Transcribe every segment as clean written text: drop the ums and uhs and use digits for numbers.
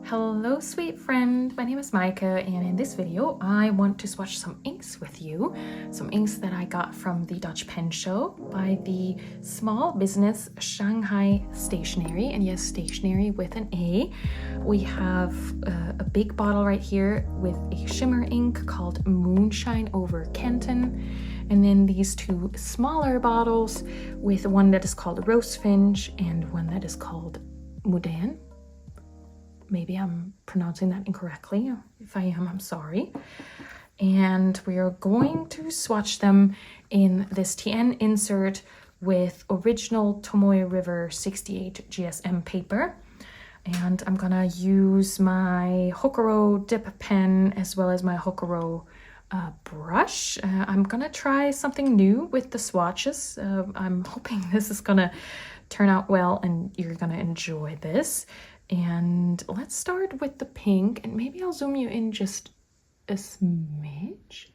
Hello sweet friend, my name is Maike, and in this video I want to swatch some inks with you. Some inks that I got from the Dutch pen show by the small business Shanghai Stationary, and yes, stationery with an A. We have a big bottle right here with a shimmer ink called Moonshine over Kanton, and then these two smaller bottles with one that is called Rosefinch and one that is called Mudan. Maybe I'm pronouncing that incorrectly. If I am, I'm sorry. And we are going to swatch them in this TN insert with original Tomoe River 68 GSM paper. And I'm gonna use my Hokuro dip pen as well as my Hokuro brush. I'm gonna try something new with the swatches. I'm hoping this is gonna turn out well and you're gonna enjoy this. And let's start with the pink, and maybe I'll zoom you in just a smidge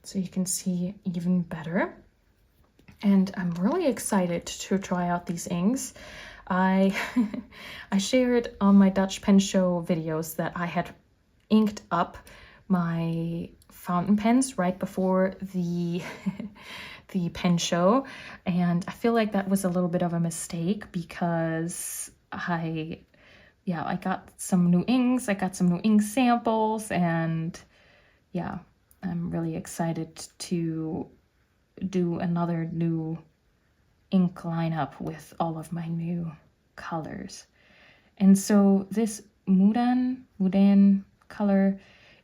so you can see even better. And I'm really excited to try out these inks. I shared on my Dutch pen show videos that I had inked up my fountain pens right before the the pen show, and I feel like that was a little bit of a mistake because I got some new inks, I got some new ink samples, and yeah, I'm really excited to do another new ink lineup with all of my new colors. And so this Mudan color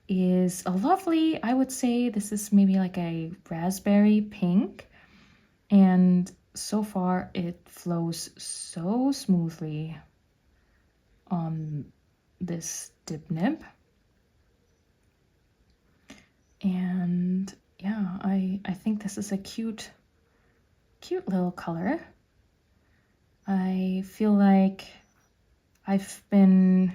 is a lovely, I would say this is maybe like a raspberry pink, and so far it flows so smoothly on this dip nib. And yeah, I think this is a cute little color. I feel like I've been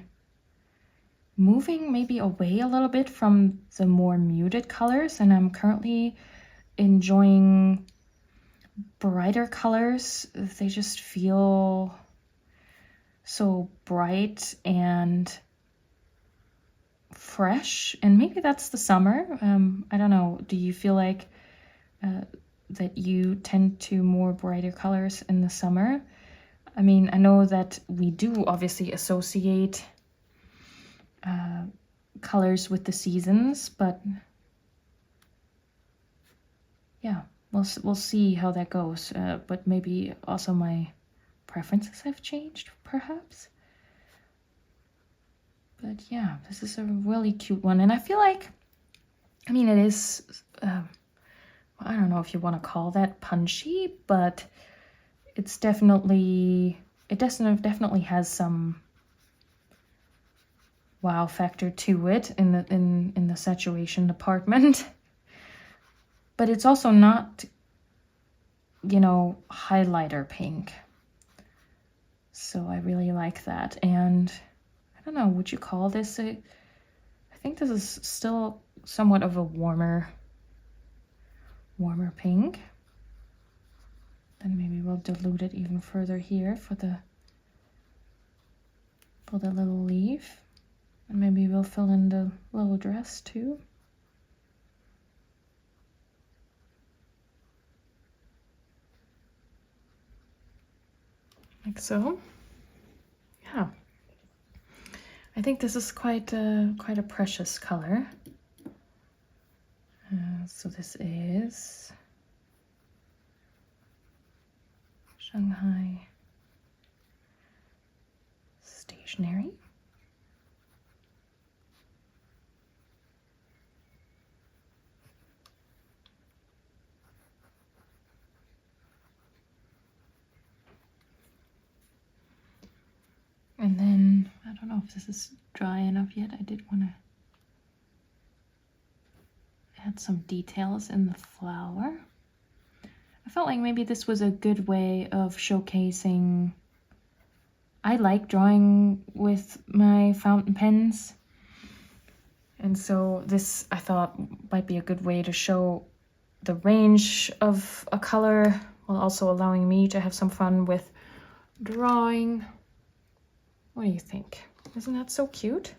moving maybe away a little bit from the more muted colors, and I'm currently enjoying brighter colors. They just feel so bright and fresh, and maybe that's the summer. I don't know, do you feel like that you tend to more brighter colors in the summer? I mean, I know that we do obviously associate colors with the seasons, but yeah, we'll see how that goes. But maybe also my preferences have changed, perhaps. But yeah, this is a really cute one, and I feel like, I mean, it is, I don't know if you want to call that punchy, but it's definitely, it definitely has some wow factor to it in the saturation department. But it's also not, you know, highlighter pink. So I really like that. And I don't know, would you call this I think this is still somewhat of a warmer pink. Then maybe we'll dilute it even further here for the little leaf. And maybe we'll fill in the little dress too. Like so. Yeah. I think this is quite a precious color. So this is Shanghai Stationary. And then, I don't know if this is dry enough yet. I did want to add some details in the flower. I felt like maybe this was a good way of showcasing. I like drawing with my fountain pens, and so this I thought might be a good way to show the range of a color while also allowing me to have some fun with drawing. What do you think? Isn't that so cute?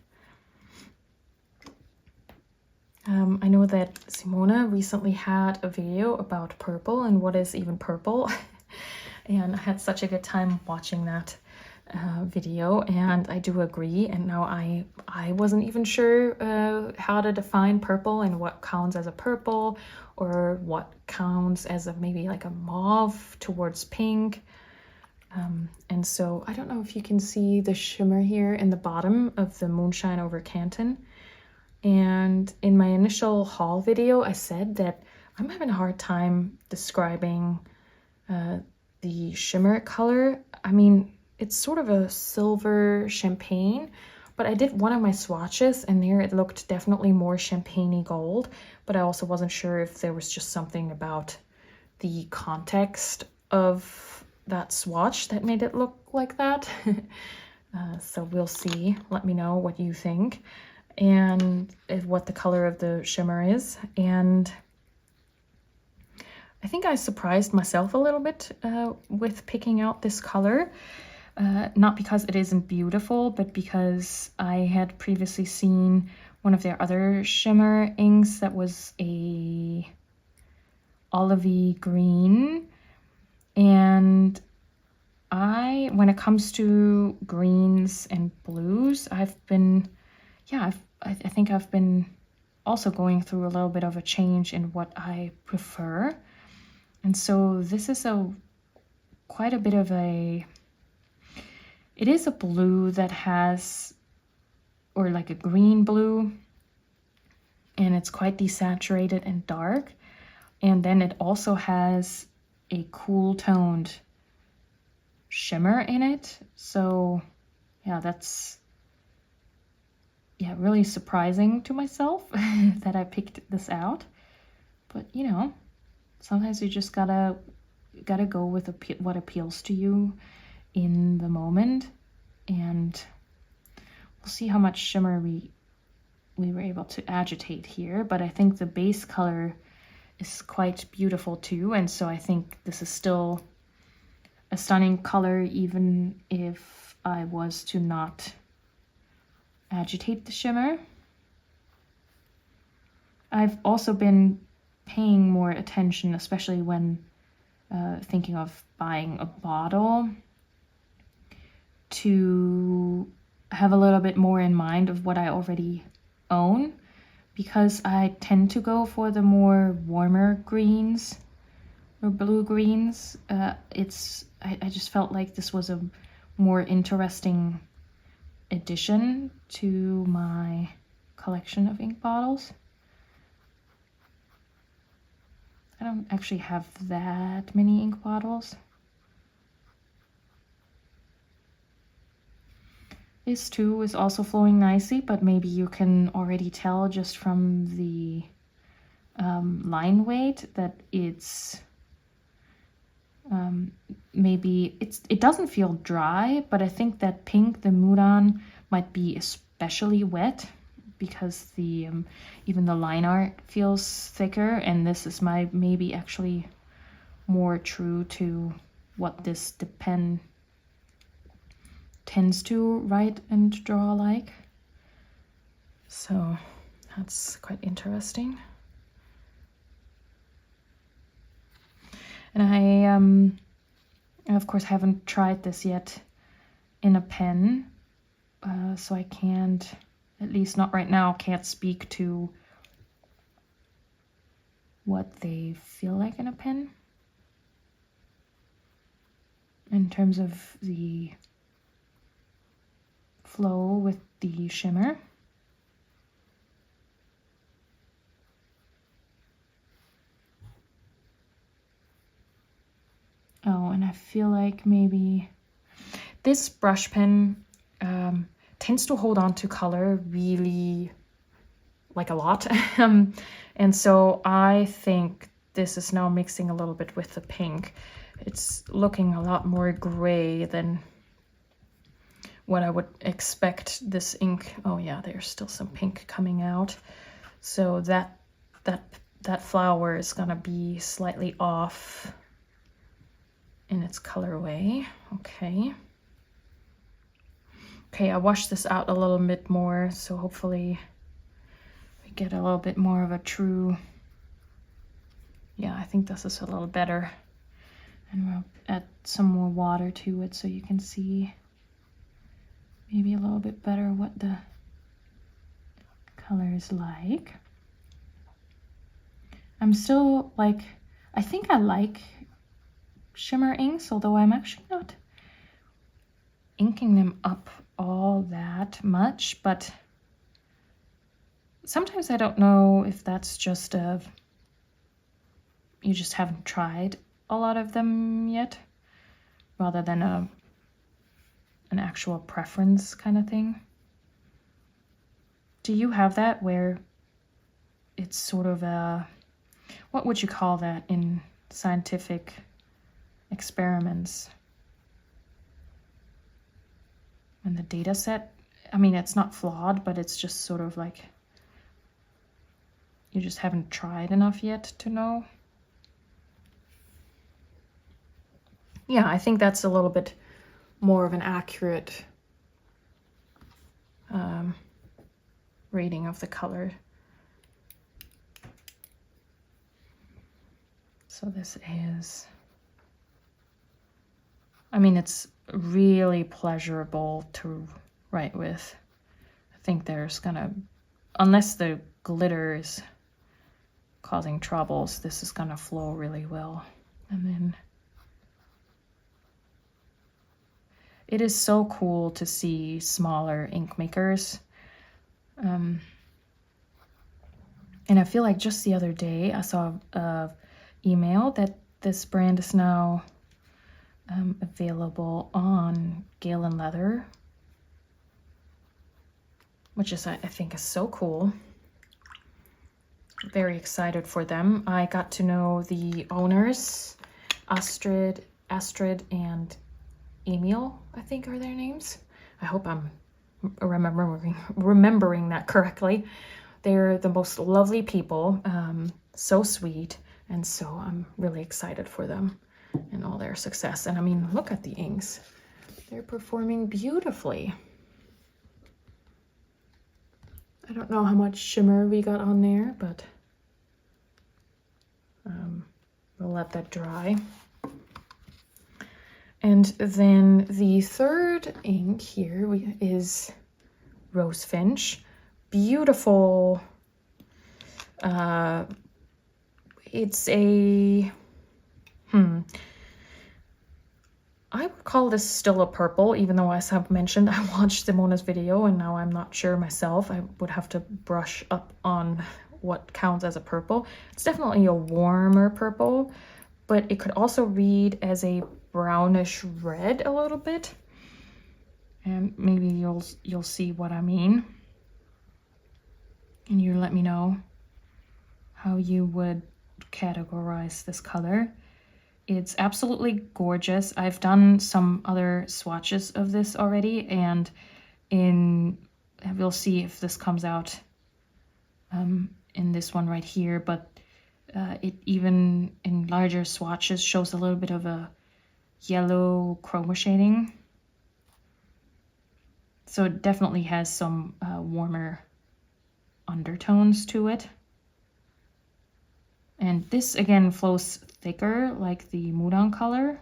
I know that Simone recently had a video about purple and what is even purple. And I had such a good time watching that video, and I do agree. And now I wasn't even sure how to define purple and what counts as a purple or what counts as a maybe like a mauve towards pink. And so I don't know if you can see the shimmer here in the bottom of the Moonshine over Kanton. And in my initial haul video, I said that I'm having a hard time describing the shimmer color. I mean, it's sort of a silver champagne, but I did one of my swatches and there it looked definitely more champagne-y gold, but I also wasn't sure if there was just something about the context of that swatch that made it look like that. So we'll see. Let me know what you think and what the color of the shimmer is. And I think I surprised myself a little bit with picking out this color. Not because it isn't beautiful, but because I had previously seen one of their other shimmer inks that was a olivey green. And when it comes to greens and blues, I've been, yeah, I think I've been also going through a little bit of a change in what I prefer. And so this is quite a bit of it is a blue that has, or like a green blue, and it's quite desaturated and dark. And then it also has a cool toned shimmer in it. So yeah, that's really surprising to myself that I picked this out. But you know, sometimes you just gotta go with what appeals to you in the moment. And we'll see how much shimmer we were able to agitate here, but I think the base color is quite beautiful too, and so I think this is still a stunning color even if I was to not agitate the shimmer. I've also been paying more attention, especially when thinking of buying a bottle, to have a little bit more in mind of what I already own, because I tend to go for the more warmer greens or blue greens. I just felt like this was a more interesting addition to my collection of ink bottles. I don't actually have that many ink bottles. This too is also flowing nicely, but maybe you can already tell just from the line weight that it's maybe it doesn't feel dry, but I think that pink, the Mudan, might be especially wet because the even the line art feels thicker, and this is maybe actually more true to what this pen tends to write and draw like. So that's quite interesting. And I of course haven't tried this yet in a pen, so I can't, at least not right now, can't speak to what they feel like in a pen in terms of the flow with the shimmer. Oh, and I feel like maybe this brush pen tends to hold on to color really like a lot. And so I think this is now mixing a little bit with the pink. It's looking a lot more gray than what I would expect this ink. Oh yeah, there's still some pink coming out. So that flower is gonna be slightly off in its colorway. Okay. Okay, I washed this out a little bit more, so hopefully we get a little bit more of a true, yeah, I think this is a little better. And we'll add some more water to it so you can see maybe a little bit better what the color is like. I'm still like, I think I like shimmer inks, although I'm actually not inking them up all that much, but sometimes I don't know if that's just you just haven't tried a lot of them yet, rather than an actual preference kind of thing. Do you have that where it's sort of a, what would you call that in scientific experiments? And the data set, I mean, it's not flawed, but it's just sort of like you just haven't tried enough yet to know. Yeah, I think that's a little bit more of an accurate rating of the color. So this is, I mean, it's really pleasurable to write with. I think there's gonna, unless the glitter is causing troubles, this is gonna flow really well. And then it is so cool to see smaller ink makers. And I feel like just the other day I saw a email that this brand is now available on Galen Leather, which is, I think, is so cool. Very excited for them. I got to know the owners, Astrid and Emil, I think are their names. I hope I'm remembering that correctly. They're the most lovely people, so sweet, and so I'm really excited for them and all their success. And I mean, look at the inks. They're performing beautifully. I don't know how much shimmer we got on there, but we'll let that dry. And then the third ink here is Rosefinch. Beautiful. It's a, I would call this still a purple, even though, as I've mentioned, I watched Simone's video and now I'm not sure myself. I would have to brush up on what counts as a purple. It's definitely a warmer purple, but it could also read as a brownish red a little bit. And maybe you'll see what I mean. And you let me know how you would categorize this color. It's absolutely gorgeous. I've done some other swatches of this already, and we'll see if this comes out in this one right here, but it even in larger swatches shows a little bit of a yellow chroma shading. So it definitely has some warmer undertones to it. And this again flows thicker like the Mudan color.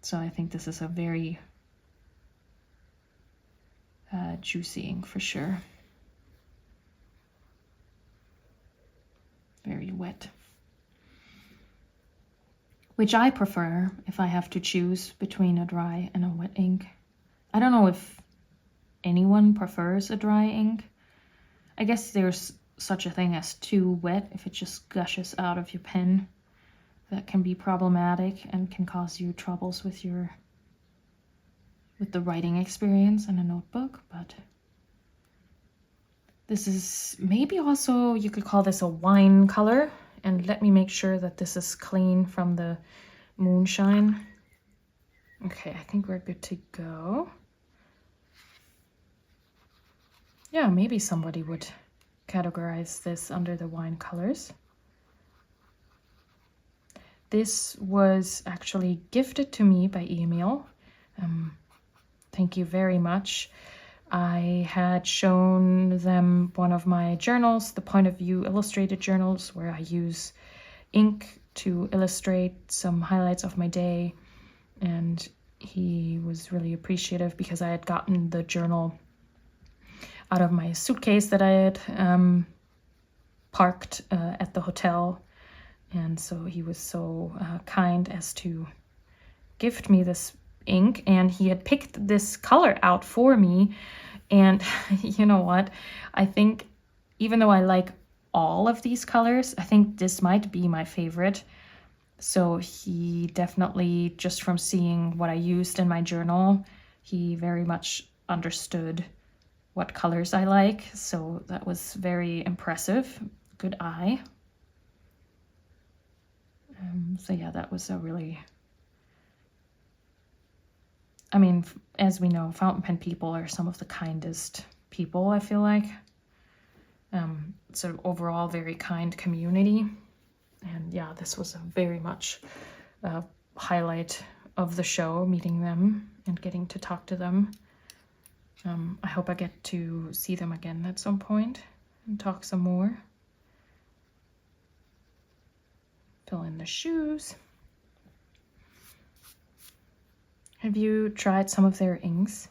So I think this is a very juicy ink for sure. Very wet. Which I prefer if I have to choose between a dry and a wet ink. I don't know if anyone prefers a dry ink. I guess there's such a thing as too wet. If it just gushes out of your pen, that can be problematic and can cause you troubles with the writing experience in a notebook. But this is maybe also, you could call this a wine color. And let me make sure that this is clean from the Moonshine. Okay, I think we're good to go. Yeah, maybe somebody would categorize this under the wine colors. This was actually gifted to me by Emil. thank you very much. I had shown them one of my journals, the Point of View illustrated journals, where I use ink to illustrate some highlights of my day, and he was really appreciative because I had gotten the journal out of my suitcase that I had parked at the hotel, and so he was so kind as to gift me this ink, and he had picked this color out for me. And you know what, I think even though I like all of these colors, I think this might be my favorite. So he definitely, just from seeing what I used in my journal, he very much understood what colors I like, so that was very impressive. Good eye. So yeah, that was a really, I mean, as we know, fountain pen people are some of the kindest people, I feel like. It's an overall very kind community. And yeah, this was a very much a highlight of the show, meeting them and getting to talk to them. I hope I get to see them again at some point and talk some more. Fill in the shoes. Have you tried some of their inks?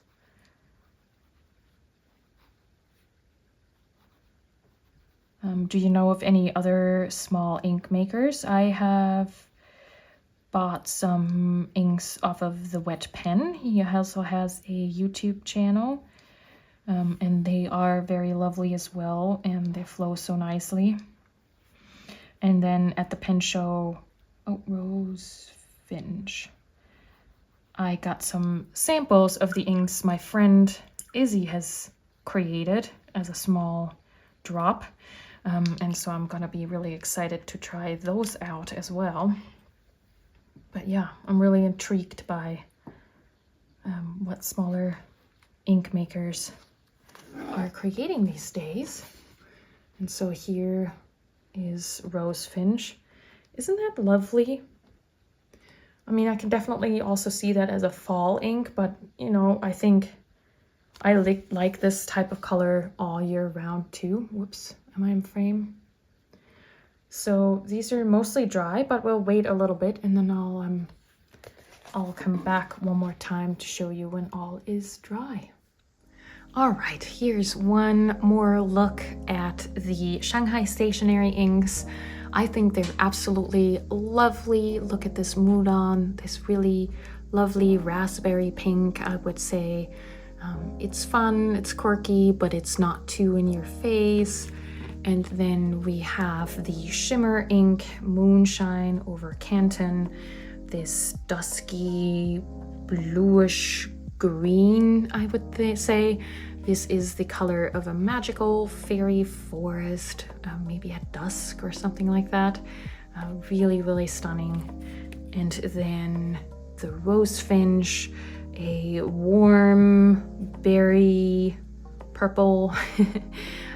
Do you know of any other small ink makers? I have bought some inks off of the Wet Pen. He also has a YouTube channel, and they are very lovely as well, and they flow so nicely. And then at the pen show, oh, Rosefinch, I got some samples of the inks my friend Izzy has created as a small drop. And so I'm gonna be really excited to try those out as well. But yeah, I'm really intrigued by what smaller ink makers are creating these days. And so here is Rosefinch. Isn't that lovely? I mean, I can definitely also see that as a fall ink, but you know, I think I like this type of color all year round too. Whoops, am I in frame? So these are mostly dry, but we'll wait a little bit and then I'll come back one more time to show you when all is dry. All right, here's one more look at the Shanghai Stationary inks. I think they're absolutely lovely. Look at this Mudan, this really lovely raspberry pink, I would say. It's fun, it's quirky, but it's not too in your face. And then we have the shimmer ink, Moonshine over Kanton, this dusky bluish green, I would say. This is the color of a magical fairy forest, maybe at dusk or something like that. Really, really stunning. And then the Rosefinch, a warm berry purple.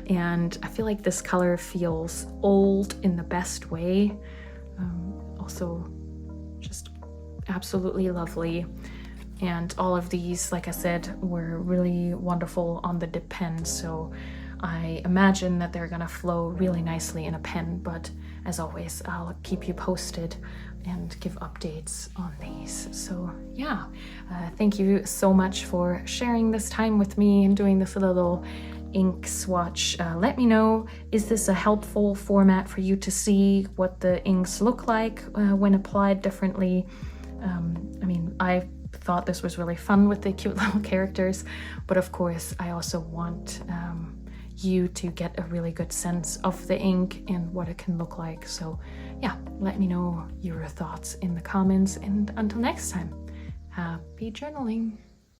And I feel like this color feels old in the best way. Also just absolutely lovely. And all of these, like I said, were really wonderful on the dip pen, so I imagine that they're gonna flow really nicely in a pen, but as always, I'll keep you posted and give updates on these. So yeah, thank you so much for sharing this time with me and doing this little ink swatch. Let me know, is this a helpful format for you to see what the inks look like when applied differently? I mean, I thought this was really fun with the cute little characters, but of course I also want you to get a really good sense of the ink and what it can look like. So yeah, let me know your thoughts in the comments, and until next time, happy journaling.